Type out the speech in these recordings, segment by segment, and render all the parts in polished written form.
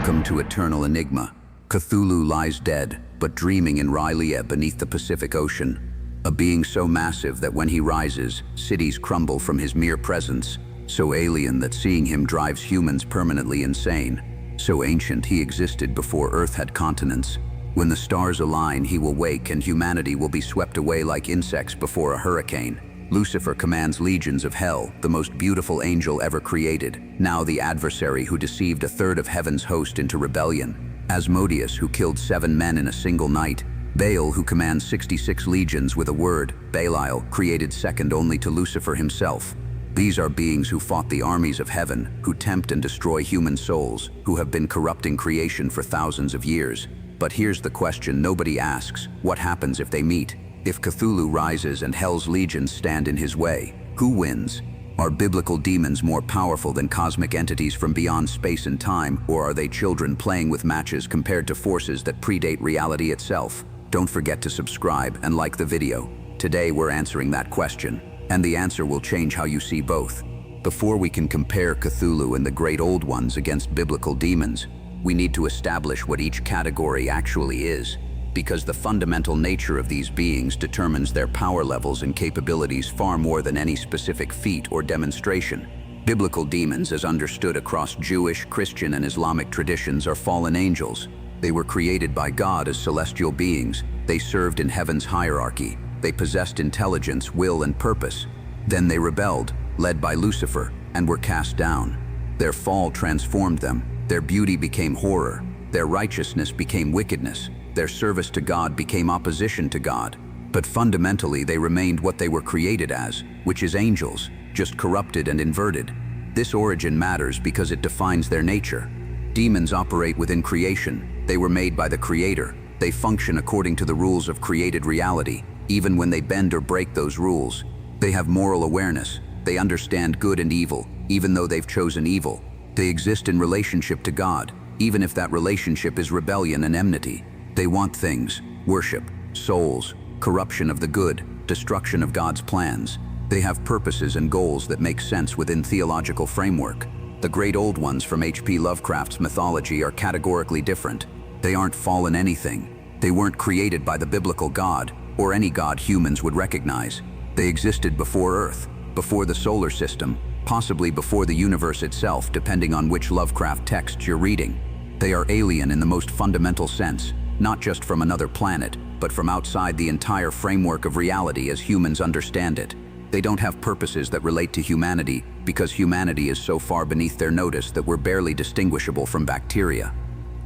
Welcome to Eternal Enigma. Cthulhu lies dead, but dreaming in Rylea beneath the Pacific Ocean. A being so massive that when he rises, cities crumble from his mere presence. So alien that seeing him drives humans permanently insane. So ancient he existed before Earth had continents. When the stars align, he will wake and humanity will be swept away like insects before a hurricane. Lucifer commands legions of hell, the most beautiful angel ever created, now the adversary who deceived a third of heaven's host into rebellion. Asmodeus, who killed 7 men in a single night. Baal, who commands 66 legions with a word. Belial, created second only to Lucifer himself. These are beings who fought the armies of heaven, who tempt and destroy human souls, who have been corrupting creation for thousands of years. But here's the question nobody asks: what happens if they meet? If Cthulhu rises and Hell's legions stand in his way, who wins? Are biblical demons more powerful than cosmic entities from beyond space and time, or are they children playing with matches compared to forces that predate reality itself? Don't forget to subscribe and like the video. Today we're answering that question, and the answer will change how you see both. Before we can compare Cthulhu and the great old ones against biblical demons, we need to establish what each category actually is, because the fundamental nature of these beings determines their power levels and capabilities far more than any specific feat or demonstration. Biblical demons, as understood across Jewish, Christian, and Islamic traditions, are fallen angels. They were created by God as celestial beings. They served in heaven's hierarchy. They possessed intelligence, will, and purpose. Then they rebelled, led by Lucifer, and were cast down. Their fall transformed them. Their beauty became horror. Their righteousness became wickedness. Their service to God became opposition to God. But fundamentally, they remained what they were created as, which is angels, just corrupted and inverted. This origin matters because it defines their nature. Demons operate within creation. They were made by the Creator. They function according to the rules of created reality, even when they bend or break those rules. They have moral awareness. They understand good and evil, even though they've chosen evil. They exist in relationship to God, even if that relationship is rebellion and enmity. They want things: worship, souls, corruption of the good, destruction of God's plans. They have purposes and goals that make sense within theological framework. The great old ones from H.P. Lovecraft's mythology are categorically different. They aren't fallen anything. They weren't created by the biblical God, or any God humans would recognize. They existed before Earth, before the solar system, possibly before the universe itself, depending on which Lovecraft text you're reading. They are alien in the most fundamental sense, not just from another planet, but from outside the entire framework of reality as humans understand it. They don't have purposes that relate to humanity because humanity is so far beneath their notice that we're barely distinguishable from bacteria.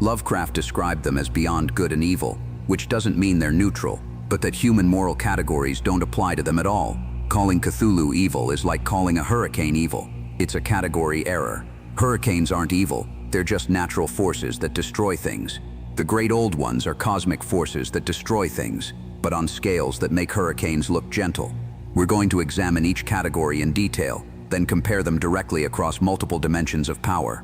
Lovecraft described them as beyond good and evil, which doesn't mean they're neutral, but that human moral categories don't apply to them at all. Calling Cthulhu evil is like calling a hurricane evil. It's a category error. Hurricanes aren't evil, they're just natural forces that destroy things. The great old ones are cosmic forces that destroy things, but on scales that make hurricanes look gentle. We're going to examine each category in detail, then compare them directly across multiple dimensions of power.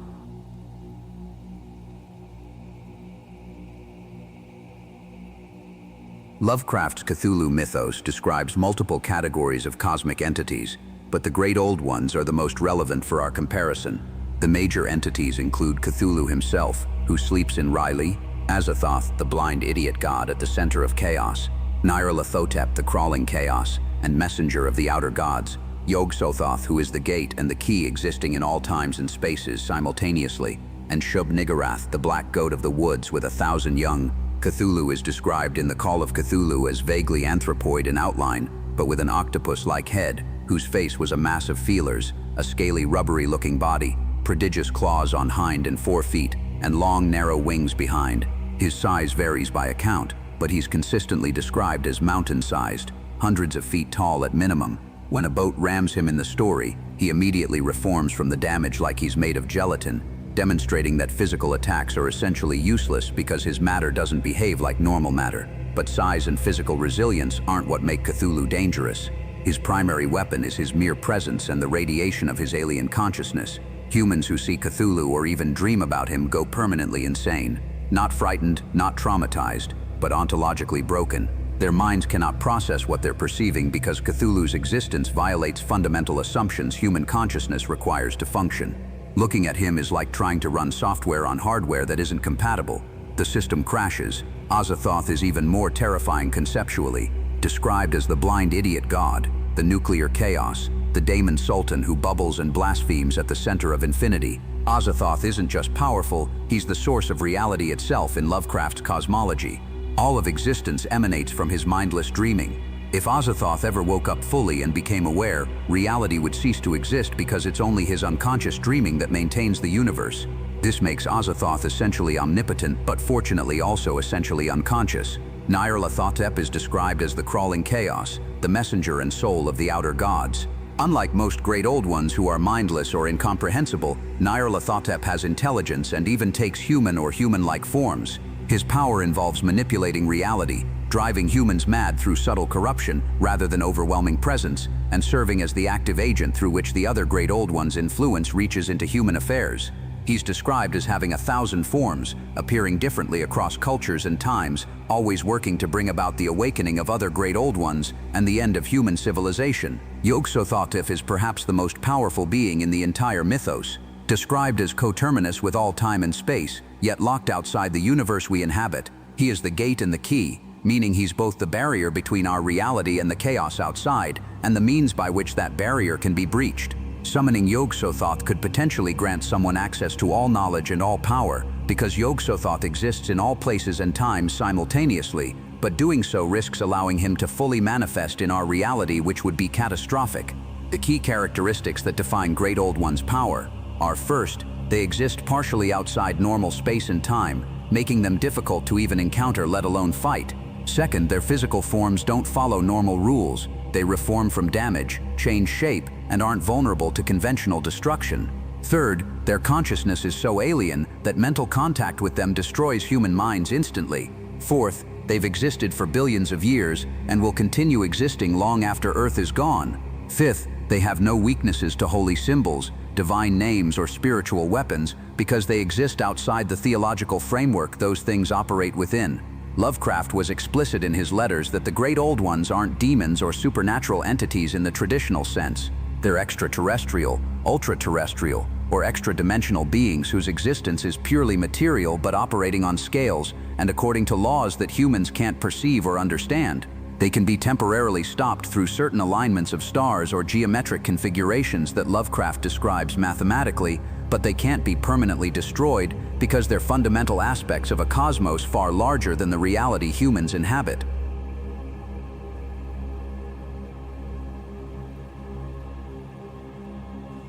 Lovecraft's Cthulhu mythos describes multiple categories of cosmic entities, but the great old ones are the most relevant for our comparison. The major entities include Cthulhu himself, who sleeps in Rylea; Azathoth, the blind idiot god at the center of chaos; Nyarlathotep, the crawling chaos and messenger of the outer gods; Yog-Sothoth, who is the gate and the key existing in all times and spaces simultaneously; and Shub-Niggurath, the black goat of the woods with 1,000 young. Cthulhu is described in the Call of Cthulhu as vaguely anthropoid in outline, but with an octopus-like head, whose face was a mass of feelers, a scaly, rubbery-looking body, prodigious claws on hind and 4 feet, and long, narrow wings behind. His size varies by account, but he's consistently described as mountain-sized, hundreds of feet tall at minimum. When a boat rams him in the story, he immediately reforms from the damage like he's made of gelatin, demonstrating that physical attacks are essentially useless because his matter doesn't behave like normal matter. But size and physical resilience aren't what make Cthulhu dangerous. His primary weapon is his mere presence and the radiation of his alien consciousness. Humans who see Cthulhu or even dream about him go permanently insane. Not frightened, not traumatized, but ontologically broken. Their minds cannot process what they're perceiving because Cthulhu's existence violates fundamental assumptions human consciousness requires to function. Looking at him is like trying to run software on hardware that isn't compatible. The system crashes. Azathoth is even more terrifying conceptually, described as the blind idiot god, the nuclear chaos, the daemon sultan who bubbles and blasphemes at the center of infinity. Azathoth isn't just powerful, he's the source of reality itself in Lovecraft's cosmology. All of existence emanates from his mindless dreaming. If Azathoth ever woke up fully and became aware, reality would cease to exist because it's only his unconscious dreaming that maintains the universe. This makes Azathoth essentially omnipotent, but fortunately also essentially unconscious. Nyarlathotep is described as the crawling chaos, the messenger and soul of the outer gods. Unlike most great old ones who are mindless or incomprehensible, Nyarlathotep has intelligence and even takes human or human-like forms. His power involves manipulating reality, driving humans mad through subtle corruption rather than overwhelming presence, and serving as the active agent through which the other great old one's influence reaches into human affairs. He's described as having 1,000 forms, appearing differently across cultures and times, always working to bring about the awakening of other great old ones and the end of human civilization. Yog-Sothoth is perhaps the most powerful being in the entire mythos. Described as coterminous with all time and space, yet locked outside the universe we inhabit, he is the gate and the key, meaning he's both the barrier between our reality and the chaos outside, and the means by which that barrier can be breached. Summoning Yog-Sothoth could potentially grant someone access to all knowledge and all power, because Yog-Sothoth exists in all places and times simultaneously, but doing so risks allowing him to fully manifest in our reality, which would be catastrophic. The key characteristics that define Great Old One's power are: first, they exist partially outside normal space and time, making them difficult to even encounter, let alone fight. Second, their physical forms don't follow normal rules. They reform from damage, change shape, and aren't vulnerable to conventional destruction. Third, their consciousness is so alien that mental contact with them destroys human minds instantly. Fourth, they've existed for billions of years and will continue existing long after Earth is gone. Fifth, they have no weaknesses to holy symbols, divine names, or spiritual weapons because they exist outside the theological framework those things operate within. Lovecraft was explicit in his letters that the Great Old Ones aren't demons or supernatural entities in the traditional sense. They're extraterrestrial, ultra-terrestrial, or extra-dimensional beings whose existence is purely material but operating on scales and according to laws that humans can't perceive or understand. They can be temporarily stopped through certain alignments of stars or geometric configurations that Lovecraft describes mathematically, but they can't be permanently destroyed because they're fundamental aspects of a cosmos far larger than the reality humans inhabit.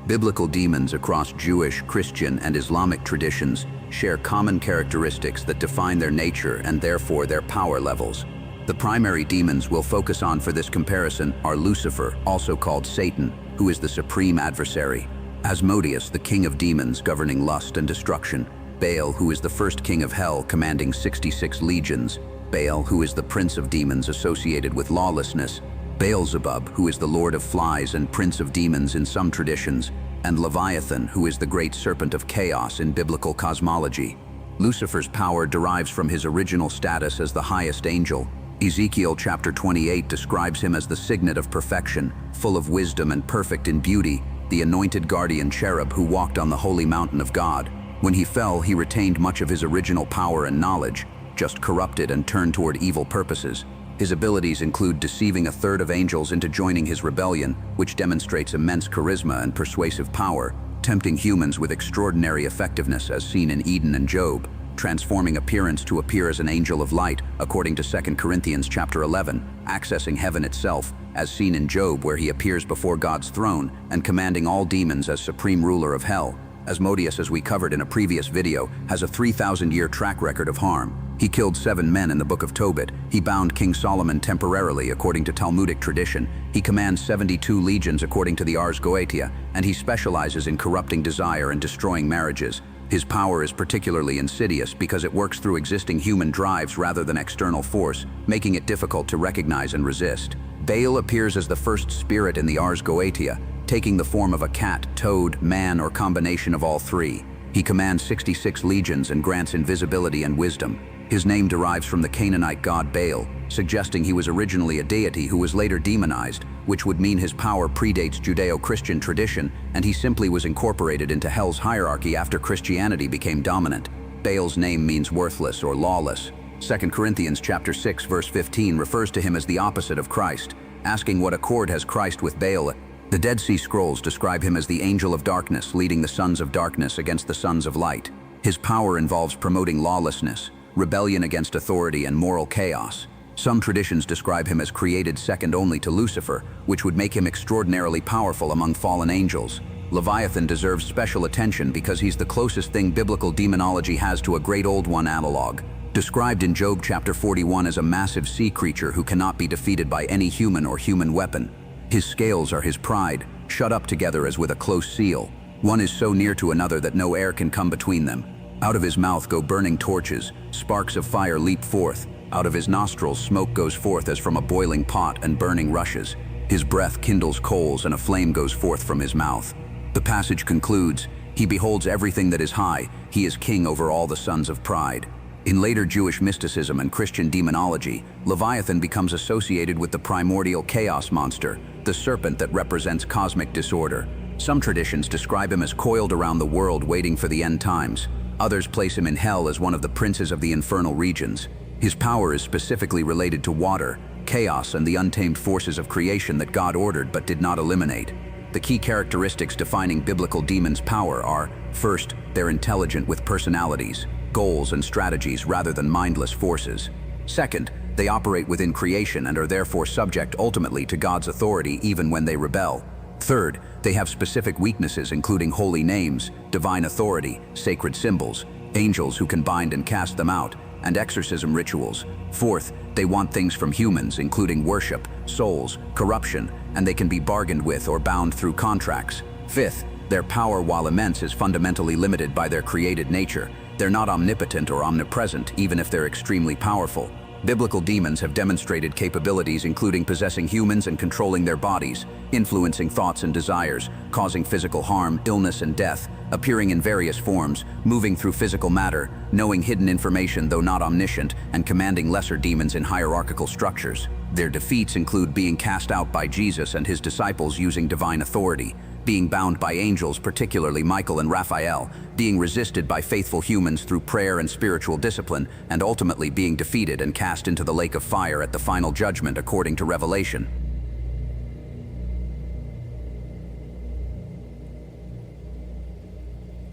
Biblical demons across Jewish, Christian, and Islamic traditions share common characteristics that define their nature and therefore their power levels. The primary demons we'll focus on for this comparison are Lucifer, also called Satan, who is the supreme adversary; Asmodeus, the king of demons governing lust and destruction; Baal, who is the first king of hell commanding 66 legions; Baal, who is the prince of demons associated with lawlessness; Beelzebub, who is the lord of flies and prince of demons in some traditions; and Leviathan, who is the great serpent of chaos in biblical cosmology. Lucifer's power derives from his original status as the highest angel. Ezekiel chapter 28 describes him as the signet of perfection, full of wisdom and perfect in beauty, the anointed guardian cherub who walked on the holy mountain of God. When he fell, he retained much of his original power and knowledge, just corrupted and turned toward evil purposes. His abilities include deceiving a third of angels into joining his rebellion, which demonstrates immense charisma and persuasive power, tempting humans with extraordinary effectiveness as seen in Eden and Job, transforming appearance to appear as an angel of light, according to 2 Corinthians chapter 11, accessing heaven itself, as seen in Job where he appears before God's throne, and commanding all demons as supreme ruler of hell. Asmodeus, as we covered in a previous video, has a 3,000-year track record of harm. He killed 7 men in the book of Tobit. He bound King Solomon temporarily according to Talmudic tradition. He commands 72 legions according to the Ars Goetia, and he specializes in corrupting desire and destroying marriages. His power is particularly insidious because it works through existing human drives rather than external force, making it difficult to recognize and resist. Baal appears as the first spirit in the Ars Goetia, taking the form of a cat, toad, man, or combination of all three. He commands 66 legions and grants invisibility and wisdom. His name derives from the Canaanite god Baal, suggesting he was originally a deity who was later demonized, which would mean his power predates Judeo-Christian tradition and he simply was incorporated into Hell's hierarchy after Christianity became dominant. Baal's name means worthless or lawless. 2 Corinthians chapter 6 verse 15 refers to him as the opposite of Christ, asking what accord has Christ with Baal. The Dead Sea Scrolls describe him as the angel of darkness, leading the sons of darkness against the sons of light. His power involves promoting lawlessness, rebellion against authority, and moral chaos. Some traditions describe him as created second only to Lucifer, which would make him extraordinarily powerful among fallen angels. Leviathan deserves special attention because he's the closest thing biblical demonology has to a great old one analog. Described in Job chapter 41 as a massive sea creature who cannot be defeated by any human or human weapon. His scales are his pride, shut up together as with a close seal. One is so near to another that no air can come between them. Out of his mouth go burning torches, sparks of fire leap forth. Out of his nostrils smoke goes forth as from a boiling pot and burning rushes. His breath kindles coals and a flame goes forth from his mouth. The passage concludes, he beholds everything that is high, he is king over all the sons of pride. In later Jewish mysticism and Christian demonology, Leviathan becomes associated with the primordial chaos monster, the serpent that represents cosmic disorder. Some traditions describe him as coiled around the world waiting for the end times. Others place him in hell as one of the princes of the infernal regions. His power is specifically related to water, chaos, and the untamed forces of creation that God ordered but did not eliminate. The key characteristics defining biblical demons' power are, first, they're intelligent with personalities, goals, and strategies rather than mindless forces. Second, they operate within creation and are therefore subject ultimately to God's authority even when they rebel. Third, they have specific weaknesses including holy names, divine authority, sacred symbols, angels who can bind and cast them out, and exorcism rituals. Fourth, they want things from humans including worship, souls, corruption, and they can be bargained with or bound through contracts. Fifth, their power, while immense, is fundamentally limited by their created nature. They're not omnipotent or omnipresent, even if they're extremely powerful. Biblical demons have demonstrated capabilities including possessing humans and controlling their bodies, influencing thoughts and desires, causing physical harm, illness, and death, appearing in various forms, moving through physical matter, knowing hidden information though not omniscient, and commanding lesser demons in hierarchical structures. Their defeats include being cast out by Jesus and his disciples using divine authority, being bound by angels, particularly Michael and Raphael, being resisted by faithful humans through prayer and spiritual discipline, and ultimately being defeated and cast into the lake of fire at the final judgment according to Revelation.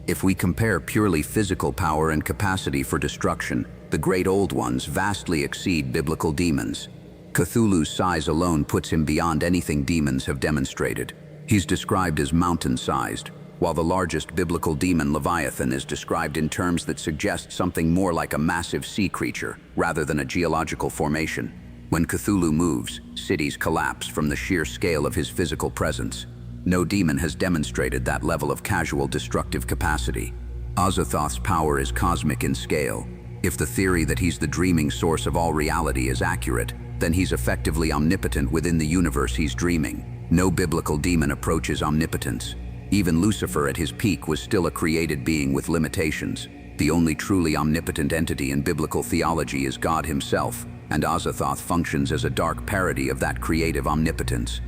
If we compare purely physical power and capacity for destruction, the great old ones vastly exceed biblical demons. Cthulhu's size alone puts him beyond anything demons have demonstrated. He's described as mountain-sized, while the largest biblical demon, Leviathan, is described in terms that suggest something more like a massive sea creature, rather than a geological formation. When Cthulhu moves, cities collapse from the sheer scale of his physical presence. No demon has demonstrated that level of casual destructive capacity. Azathoth's power is cosmic in scale. If the theory that he's the dreaming source of all reality is accurate, then he's effectively omnipotent within the universe he's dreaming. No biblical demon approaches omnipotence. Even Lucifer at his peak was still a created being with limitations. The only truly omnipotent entity in biblical theology is God himself, and Azathoth functions as a dark parody of that creative omnipotence.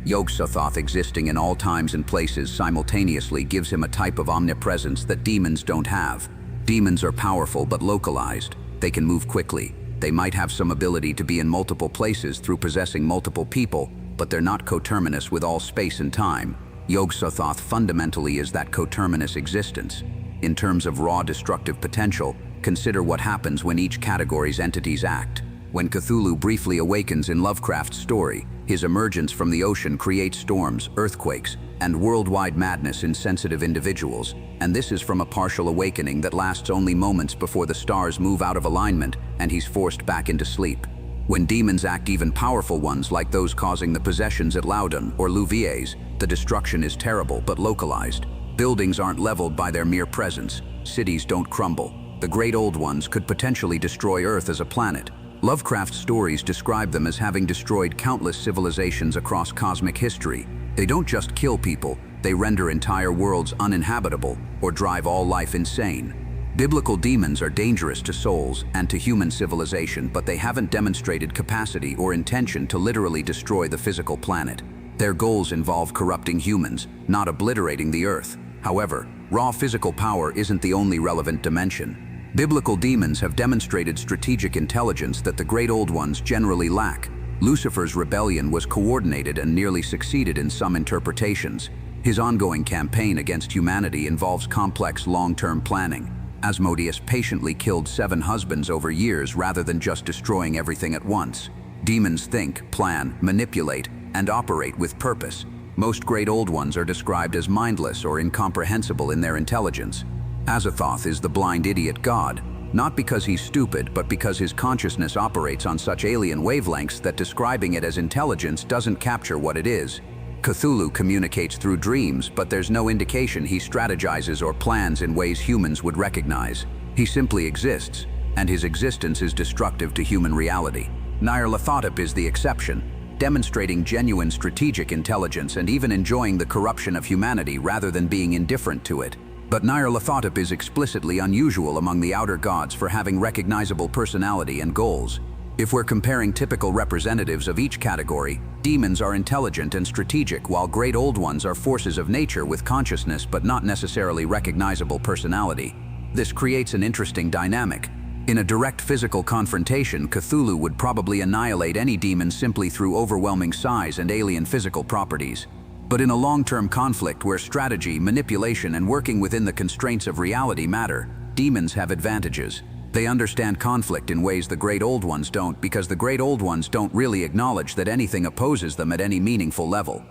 Yog-Sothoth existing in all times and places simultaneously gives him a type of omnipresence that demons don't have. Demons are powerful but localized. They can move quickly. They might have some ability to be in multiple places through possessing multiple people, but they're not coterminous with all space and time. Yog-Sothoth fundamentally is that coterminous existence. In terms of raw destructive potential, consider what happens when each category's entities act. When Cthulhu briefly awakens in Lovecraft's story, his emergence from the ocean creates storms, earthquakes, and worldwide madness in sensitive individuals, and this is from a partial awakening that lasts only moments before the stars move out of alignment and he's forced back into sleep. When demons act, even powerful ones like those causing the possessions at Loudun or Louviers, the destruction is terrible but localized. Buildings aren't leveled by their mere presence. Cities don't crumble. The great old ones could potentially destroy Earth as a planet. Lovecraft's stories describe them as having destroyed countless civilizations across cosmic history. They don't just kill people, They render entire worlds uninhabitable or drive all life insane. Biblical demons are dangerous to souls and to human civilization, but they haven't demonstrated capacity or intention to literally destroy the physical planet. Their goals involve corrupting humans, not obliterating the earth. However, raw physical power isn't the only relevant dimension. Biblical demons have demonstrated strategic intelligence that the great old ones generally lack. Lucifer's rebellion was coordinated and nearly succeeded in some interpretations. His ongoing campaign against humanity involves complex long-term planning. Asmodeus patiently killed 7 husbands over years rather than just destroying everything at once. Demons think, plan, manipulate, and operate with purpose. Most great old ones are described as mindless or incomprehensible in their intelligence. Azathoth is the blind idiot god, not because he's stupid, but because his consciousness operates on such alien wavelengths that describing it as intelligence doesn't capture what it is. Cthulhu communicates through dreams, but there's no indication he strategizes or plans in ways humans would recognize. He simply exists, and his existence is destructive to human reality. Nyarlathotep is the exception, demonstrating genuine strategic intelligence and even enjoying the corruption of humanity rather than being indifferent to it. But Nyarlathotep is explicitly unusual among the outer gods for having recognizable personality and goals. If we're comparing typical representatives of each category, demons are intelligent and strategic, while great old ones are forces of nature with consciousness but not necessarily recognizable personality. This creates an interesting dynamic. In a direct physical confrontation, Cthulhu would probably annihilate any demon simply through overwhelming size and alien physical properties. But in a long-term conflict where strategy, manipulation, and working within the constraints of reality matter, demons have advantages. They understand conflict in ways the great old ones don't, because the great old ones don't really acknowledge that anything opposes them at any meaningful level.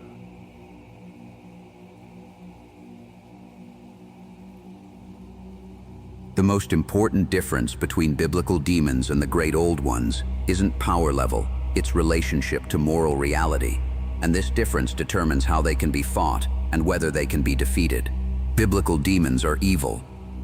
The most important difference between biblical demons and the great old ones isn't power level, it's relationship to moral reality. And this difference determines how they can be fought and whether they can be defeated. Biblical demons are evil,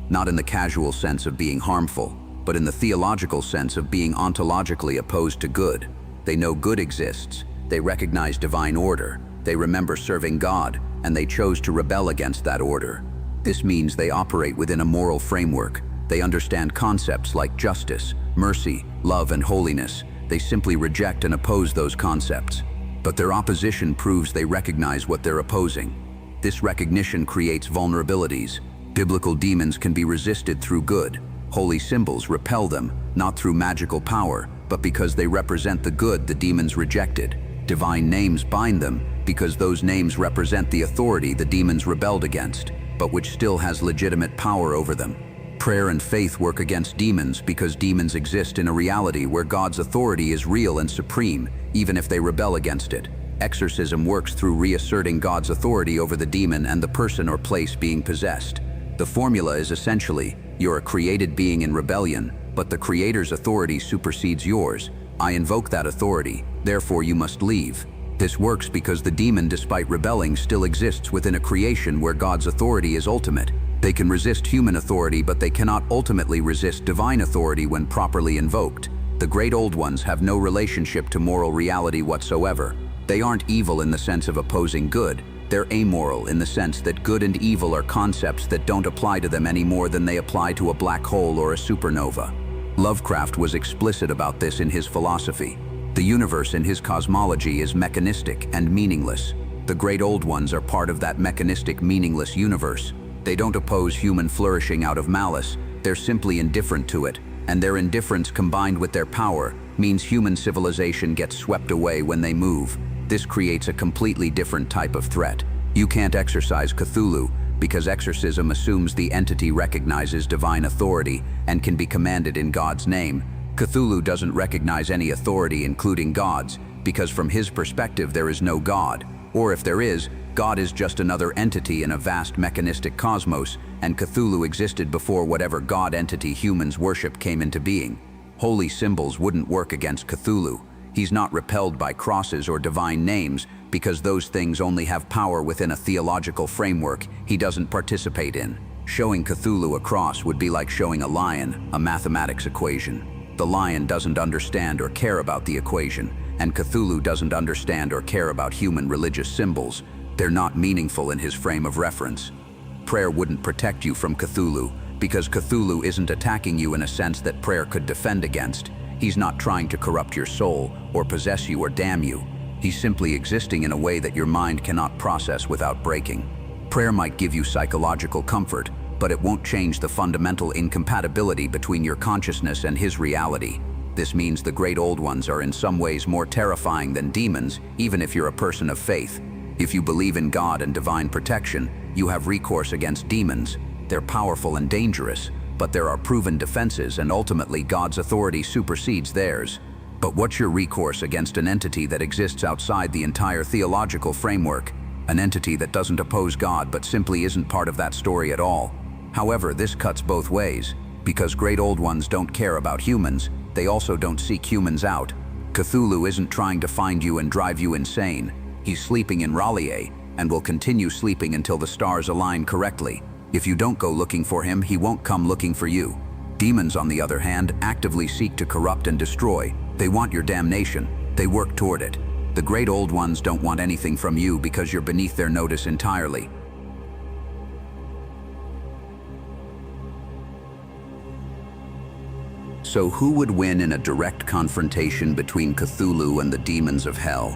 not in the casual sense of being harmful, but in the theological sense of being ontologically opposed to good. They know good exists, they recognize divine order, they remember serving God, and they chose to rebel against that order. This means they operate within a moral framework. They understand concepts like justice, mercy, love, and holiness. They simply reject and oppose those concepts. But their opposition proves they recognize what they're opposing. This recognition creates vulnerabilities. Biblical demons can be resisted through good. Holy symbols repel them, not through magical power, but because they represent the good the demons rejected. Divine names bind them, because those names represent the authority the demons rebelled against, but which still has legitimate power over them. Prayer and faith work against demons because demons exist in a reality where God's authority is real and supreme, even if they rebel against it. Exorcism works through reasserting God's authority over the demon and the person or place being possessed. The formula is essentially, you're a created being in rebellion, but the Creator's authority supersedes yours. I invoke that authority, therefore you must leave. This works because the demon, despite rebelling, still exists within a creation where God's authority is ultimate. They can resist human authority, but they cannot ultimately resist divine authority when properly invoked. The great old ones have no relationship to moral reality whatsoever. They aren't evil in the sense of opposing good. They're amoral in the sense that good and evil are concepts that don't apply to them any more than they apply to a black hole or a supernova. Lovecraft was explicit about this in his philosophy. The universe in his cosmology is mechanistic and meaningless. The great old ones are part of that mechanistic, meaningless universe. They don't oppose human flourishing out of malice, they're simply indifferent to it, and their indifference combined with their power means human civilization gets swept away when they move. This creates a completely different type of threat. You can't exorcise Cthulhu because exorcism assumes the entity recognizes divine authority and can be commanded in God's name. Cthulhu doesn't recognize any authority, including God's, because from his perspective there is no God. Or if there is, God is just another entity in a vast mechanistic cosmos, and Cthulhu existed before whatever God entity humans worship came into being. Holy symbols wouldn't work against Cthulhu. He's not repelled by crosses or divine names because those things only have power within a theological framework he doesn't participate in. Showing Cthulhu a cross would be like showing a lion a mathematics equation. The lion doesn't understand or care about the equation, and Cthulhu doesn't understand or care about human religious symbols. They're not meaningful in his frame of reference. Prayer wouldn't protect you from Cthulhu, because Cthulhu isn't attacking you in a sense that prayer could defend against. He's not trying to corrupt your soul, or possess you or damn you. He's simply existing in a way that your mind cannot process without breaking. Prayer might give you psychological comfort, but it won't change the fundamental incompatibility between your consciousness and his reality. This means the great old ones are in some ways more terrifying than demons, even if you're a person of faith. If you believe in God and divine protection, you have recourse against demons. They're powerful and dangerous, but there are proven defenses, and ultimately God's authority supersedes theirs. But what's your recourse against an entity that exists outside the entire theological framework? An entity that doesn't oppose God but simply isn't part of that story at all. However, this cuts both ways. Because great old ones don't care about humans, they also don't seek humans out. Cthulhu isn't trying to find you and drive you insane. He's sleeping in R'lyeh, and will continue sleeping until the stars align correctly. If you don't go looking for him, he won't come looking for you. Demons, on the other hand, actively seek to corrupt and destroy. They want your damnation. They work toward it. The great old ones don't want anything from you because you're beneath their notice entirely. So who would win in a direct confrontation between Cthulhu and the demons of hell?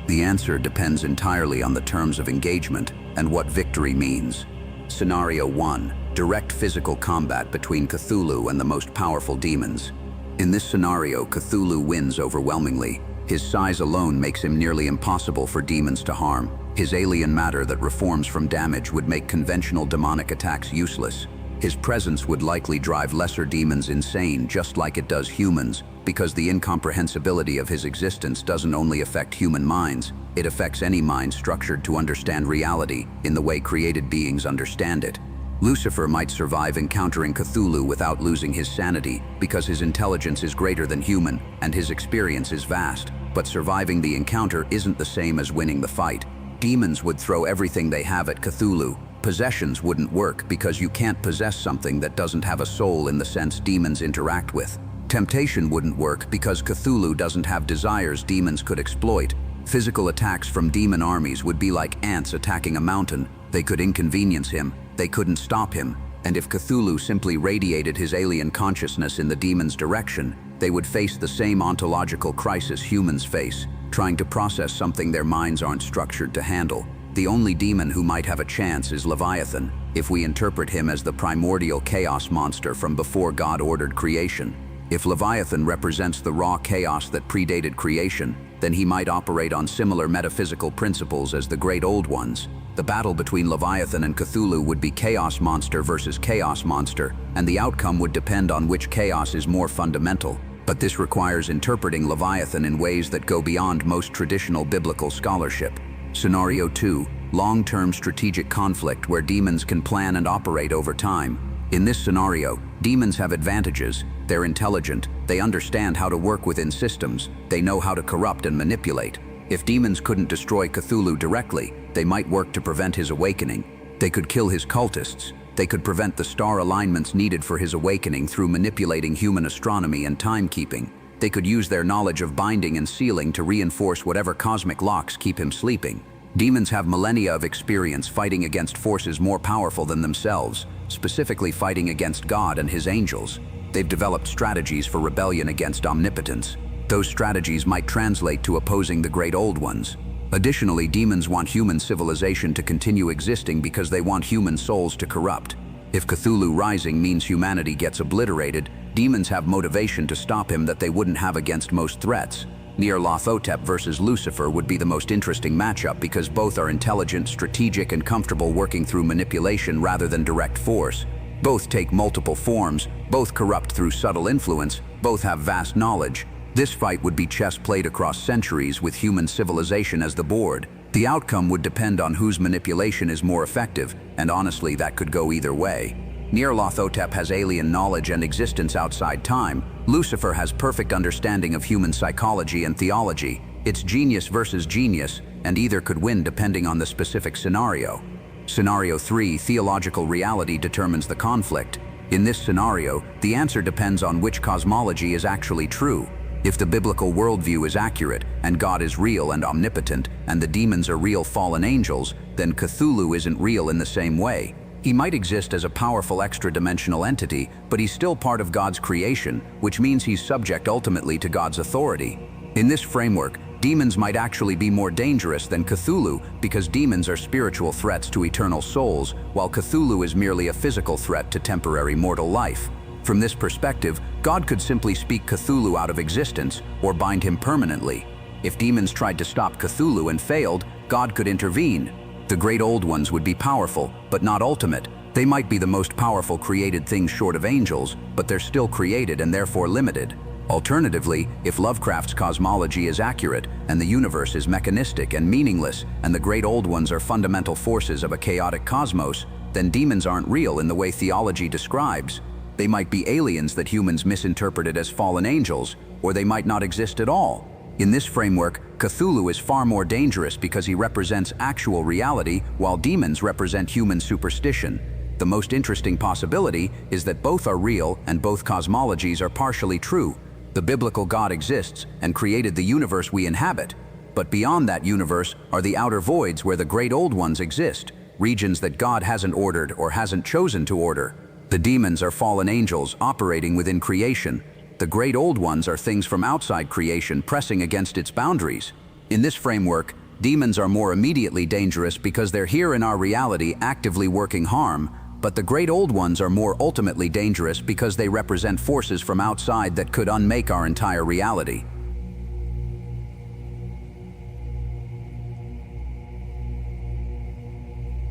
The answer depends entirely on the terms of engagement and what victory means. Scenario 1. Direct physical combat between Cthulhu and the most powerful demons. In this scenario, Cthulhu wins overwhelmingly. His size alone makes him nearly impossible for demons to harm. His alien matter that reforms from damage would make conventional demonic attacks useless. His presence would likely drive lesser demons insane, just like it does humans, because the incomprehensibility of his existence doesn't only affect human minds, it affects any mind structured to understand reality in the way created beings understand it. Lucifer might survive encountering Cthulhu without losing his sanity, because his intelligence is greater than human and his experience is vast. But surviving the encounter isn't the same as winning the fight. Demons would throw everything they have at Cthulhu. Possessions wouldn't work because you can't possess something that doesn't have a soul in the sense demons interact with. Temptation wouldn't work because Cthulhu doesn't have desires demons could exploit. Physical attacks from demon armies would be like ants attacking a mountain. They could inconvenience him, they couldn't stop him, and if Cthulhu simply radiated his alien consciousness in the demon's direction, they would face the same ontological crisis humans face, trying to process something their minds aren't structured to handle. The only demon who might have a chance is Leviathan, if we interpret him as the primordial chaos monster from before God ordered creation. If Leviathan represents the raw chaos that predated creation, then he might operate on similar metaphysical principles as the great old ones. The battle between Leviathan and Cthulhu would be chaos monster versus chaos monster, and the outcome would depend on which chaos is more fundamental. But this requires interpreting Leviathan in ways that go beyond most traditional biblical scholarship. Scenario 2. Long-term strategic conflict where demons can plan and operate over time. In this scenario, demons have advantages. They're intelligent, they understand how to work within systems, they know how to corrupt and manipulate. If demons couldn't destroy Cthulhu directly, they might work to prevent his awakening. They could kill his cultists. They could prevent the star alignments needed for his awakening through manipulating human astronomy and timekeeping. They could use their knowledge of binding and sealing to reinforce whatever cosmic locks keep him sleeping. Demons have millennia of experience fighting against forces more powerful than themselves, specifically fighting against God and his angels. They've developed strategies for rebellion against omnipotence. Those strategies might translate to opposing the great old ones. Additionally, demons want human civilization to continue existing because they want human souls to corrupt. If Cthulhu rising means humanity gets obliterated, demons have motivation to stop him that they wouldn't have against most threats. Nyarlathotep versus Lucifer would be the most interesting matchup because both are intelligent, strategic, and comfortable working through manipulation rather than direct force. Both take multiple forms, both corrupt through subtle influence, both have vast knowledge. This fight would be chess played across centuries with human civilization as the board. The outcome would depend on whose manipulation is more effective, and honestly, that could go either way. Nyarlathotep has alien knowledge and existence outside time. Lucifer has perfect understanding of human psychology and theology. It's genius versus genius, and either could win depending on the specific scenario. Scenario 3, theological reality determines the conflict. In this scenario, the answer depends on which cosmology is actually true. If the biblical worldview is accurate, and God is real and omnipotent, and the demons are real fallen angels, then Cthulhu isn't real in the same way. He might exist as a powerful extra-dimensional entity, but he's still part of God's creation, which means he's subject ultimately to God's authority. In this framework, demons might actually be more dangerous than Cthulhu because demons are spiritual threats to eternal souls, while Cthulhu is merely a physical threat to temporary mortal life. From this perspective, God could simply speak Cthulhu out of existence or bind him permanently. If demons tried to stop Cthulhu and failed, God could intervene. The great old ones would be powerful, but not ultimate. They might be the most powerful created things short of angels, but they're still created and therefore limited. Alternatively, if Lovecraft's cosmology is accurate, and the universe is mechanistic and meaningless, and the great old ones are fundamental forces of a chaotic cosmos, then demons aren't real in the way theology describes. They might be aliens that humans misinterpreted as fallen angels, or they might not exist at all. In this framework, Cthulhu is far more dangerous because he represents actual reality, while demons represent human superstition. The most interesting possibility is that both are real and both cosmologies are partially true. The biblical God exists and created the universe we inhabit. But beyond that universe are the outer voids where the great old ones exist, regions that God hasn't ordered or hasn't chosen to order. The demons are fallen angels operating within creation. The great old ones are things from outside creation pressing against its boundaries. In this framework, demons are more immediately dangerous because they're here in our reality actively working harm, but the great old ones are more ultimately dangerous because they represent forces from outside that could unmake our entire reality.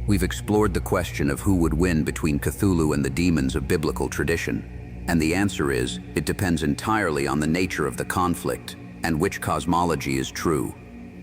We've explored the question of who would win between Cthulhu and the demons of biblical tradition. And the answer is, it depends entirely on the nature of the conflict and which cosmology is true.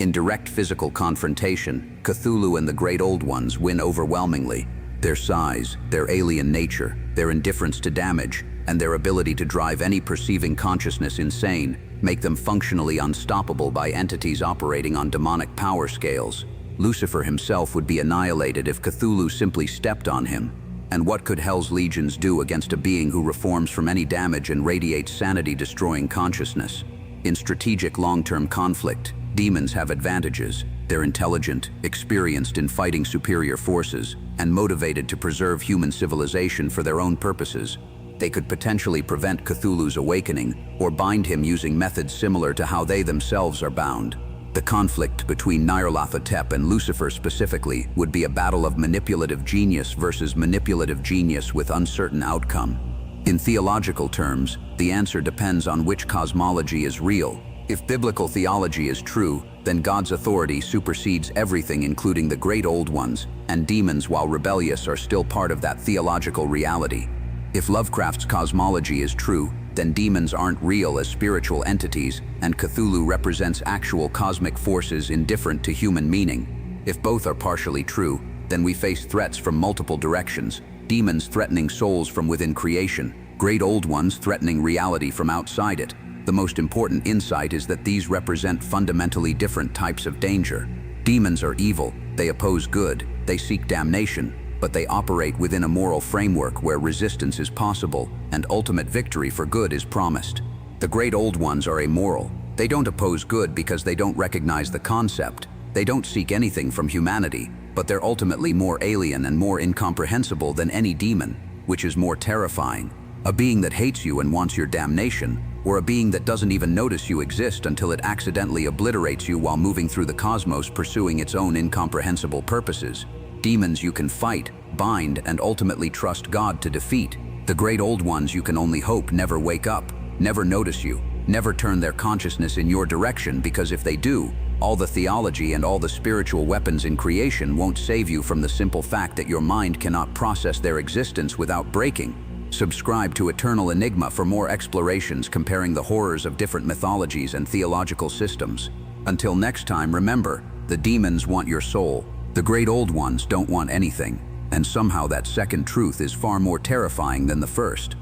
In direct physical confrontation, Cthulhu and the great old ones win overwhelmingly. Their size, their alien nature, their indifference to damage, and their ability to drive any perceiving consciousness insane make them functionally unstoppable by entities operating on demonic power scales. Lucifer himself would be annihilated if Cthulhu simply stepped on him. And what could Hell's legions do against a being who reforms from any damage and radiates sanity-destroying consciousness? In strategic long-term conflict, demons have advantages. They're intelligent, experienced in fighting superior forces, and motivated to preserve human civilization for their own purposes. They could potentially prevent Cthulhu's awakening, or bind him using methods similar to how they themselves are bound. The conflict between Nyarlathotep and Lucifer specifically would be a battle of manipulative genius versus manipulative genius with uncertain outcome. In theological terms, the answer depends on which cosmology is real. If biblical theology is true, then God's authority supersedes everything, including the great old ones, and demons, while rebellious, are still part of that theological reality. If Lovecraft's cosmology is true, then demons aren't real as spiritual entities, and Cthulhu represents actual cosmic forces indifferent to human meaning. If both are partially true, then we face threats from multiple directions: demons threatening souls from within creation, great old ones threatening reality from outside it. The most important insight is that these represent fundamentally different types of danger. Demons are evil, they oppose good, they seek damnation, but they operate within a moral framework where resistance is possible and ultimate victory for good is promised. The great old ones are amoral. They don't oppose good because they don't recognize the concept. They don't seek anything from humanity, but they're ultimately more alien and more incomprehensible than any demon, which is more terrifying. A being that hates you and wants your damnation, or a being that doesn't even notice you exist until it accidentally obliterates you while moving through the cosmos pursuing its own incomprehensible purposes. Demons you can fight, bind, and ultimately trust God to defeat. The great old ones you can only hope never wake up, never notice you, never turn their consciousness in your direction, because if they do, all the theology and all the spiritual weapons in creation won't save you from the simple fact that your mind cannot process their existence without breaking. Subscribe to Eternal Enigma for more explorations comparing the horrors of different mythologies and theological systems. Until next time, remember, the demons want your soul. The great old ones don't want anything, and somehow that second truth is far more terrifying than the first.